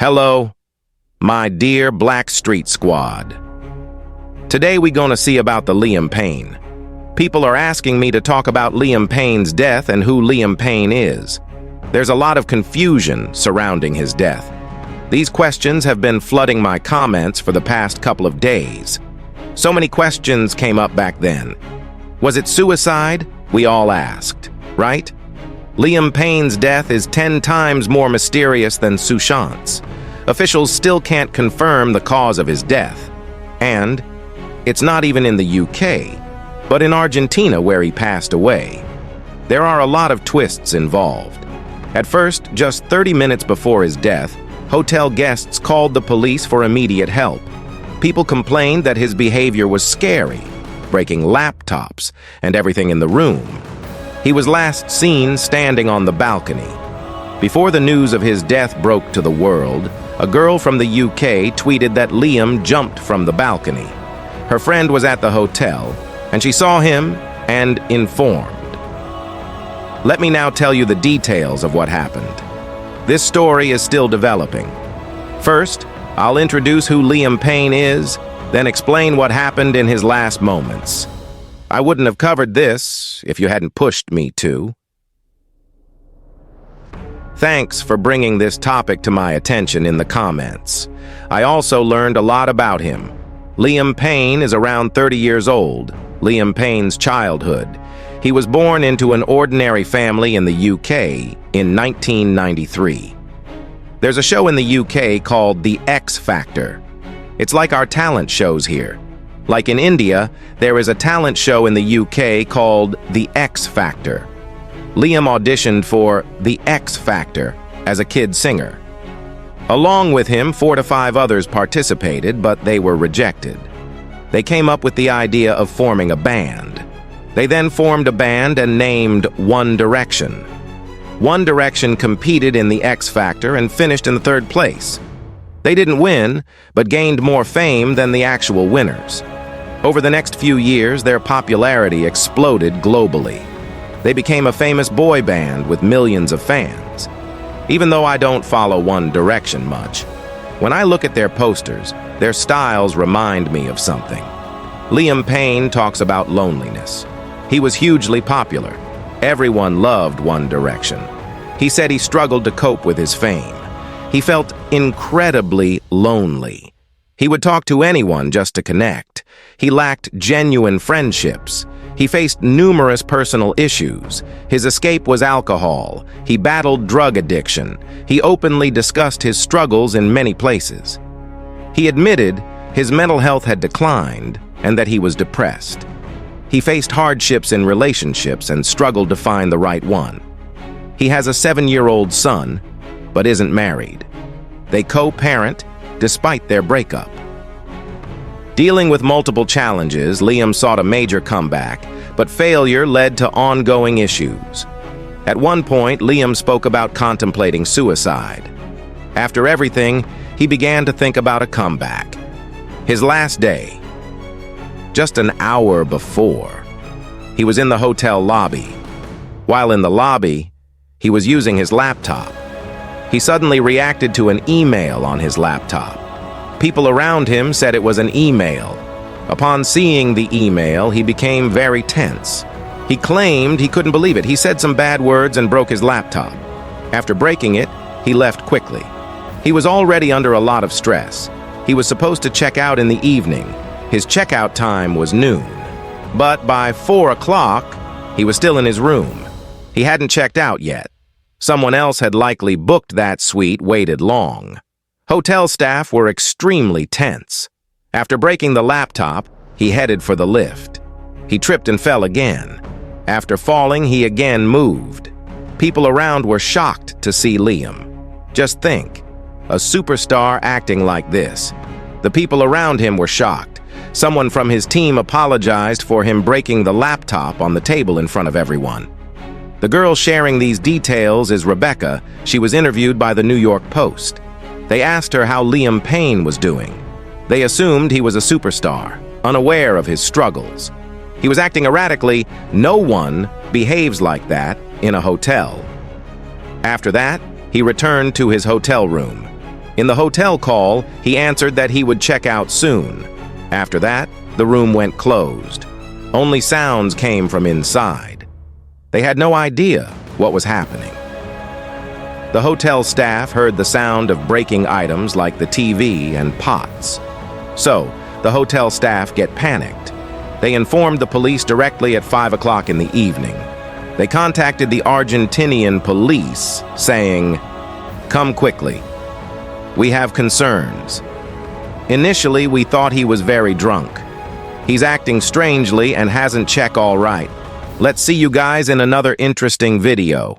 Hello, my dear Black Street Squad. Today we gonna see about the Liam Payne. People are asking me to talk about Liam Payne's death and who Liam Payne is. There's a lot of confusion surrounding his death. These questions have been flooding my comments for the past couple of days. So many questions came up back then. Was it suicide? We all asked, right? Liam Payne's death is 10 times more mysterious than Sushant's. Officials still can't confirm the cause of his death. And it's not even in the UK, but in Argentina where he passed away. There are a lot of twists involved. At first, just 30 minutes before his death, hotel guests called the police for immediate help. People complained that his behavior was scary, breaking laptops and everything in the room. He was last seen standing on the balcony. Before the news of his death broke to the world, a girl from the UK tweeted that Liam jumped from the balcony. Her friend was at the hotel, and she saw him and informed. Let me now tell you the details of what happened. This story is still developing. First, I'll introduce who Liam Payne is, then explain what happened in his last moments. I wouldn't have covered this if you hadn't pushed me to. Thanks for bringing this topic to my attention in the comments. I also learned a lot about him. Liam Payne is around 30 years old, Liam Payne's childhood. He was born into an ordinary family in the UK in 1993. There's a show in the UK called The X Factor. It's like our talent shows here. Like in India, there is a talent show in the UK called The X Factor. Liam auditioned for The X Factor as a kid singer. Along with him, 4 to 5 others participated, but they were rejected. They came up with the idea of forming a band. They then formed a band and named One Direction. One Direction competed in The X Factor and finished in the 3rd place. They didn't win, but gained more fame than the actual winners. Over the next few years, their popularity exploded globally. They became a famous boy band with millions of fans. Even though I don't follow One Direction much, when I look at their posters, their styles remind me of something. Liam Payne talks about loneliness. He was hugely popular. Everyone loved One Direction. He said he struggled to cope with his fame. He felt incredibly lonely. He would talk to anyone just to connect. He lacked genuine friendships. He faced numerous personal issues. His escape was alcohol. He battled drug addiction. He openly discussed his struggles in many places. He admitted his mental health had declined and that he was depressed. He faced hardships in relationships and struggled to find the right one. He has a 7-year-old son, but isn't married. They co-parent despite their breakup. Dealing with multiple challenges, Liam sought a major comeback, but failure led to ongoing issues. At one point, Liam spoke about contemplating suicide. After everything, he began to think about a comeback. His last day, just an hour before, he was in the hotel lobby. While in the lobby, he was using his laptop. He suddenly reacted to an email on his laptop. People around him said it was an email. Upon seeing the email, he became very tense. He claimed he couldn't believe it. He said some bad words and broke his laptop. After breaking it, he left quickly. He was already under a lot of stress. He was supposed to check out in the evening. His checkout time was noon. But by 4 o'clock, he was still in his room. He hadn't checked out yet. Someone else had likely booked that suite, waited long. Hotel staff were extremely tense. After breaking the laptop, he headed for the lift. He tripped and fell again. After falling, he again moved. People around were shocked to see Liam. Just think, a superstar acting like this. The people around him were shocked. Someone from his team apologized for him breaking the laptop on the table in front of everyone. The girl sharing these details is Rebecca. She was interviewed by the New York Post. They asked her how Liam Payne was doing. They assumed he was a superstar, unaware of his struggles. He was acting erratically. No one behaves like that in a hotel. After that, he returned to his hotel room. In the hotel call, he answered that he would check out soon. After that, the room went closed. Only sounds came from inside. They had no idea what was happening. The hotel staff heard the sound of breaking items like the TV and pots. So, the hotel staff get panicked. They informed the police directly at 5 o'clock in the evening. They contacted the Argentinian police, saying, "Come quickly. We have concerns." Initially, we thought he was very drunk. He's acting strangely and hasn't checked all right. Let's see you guys in another interesting video.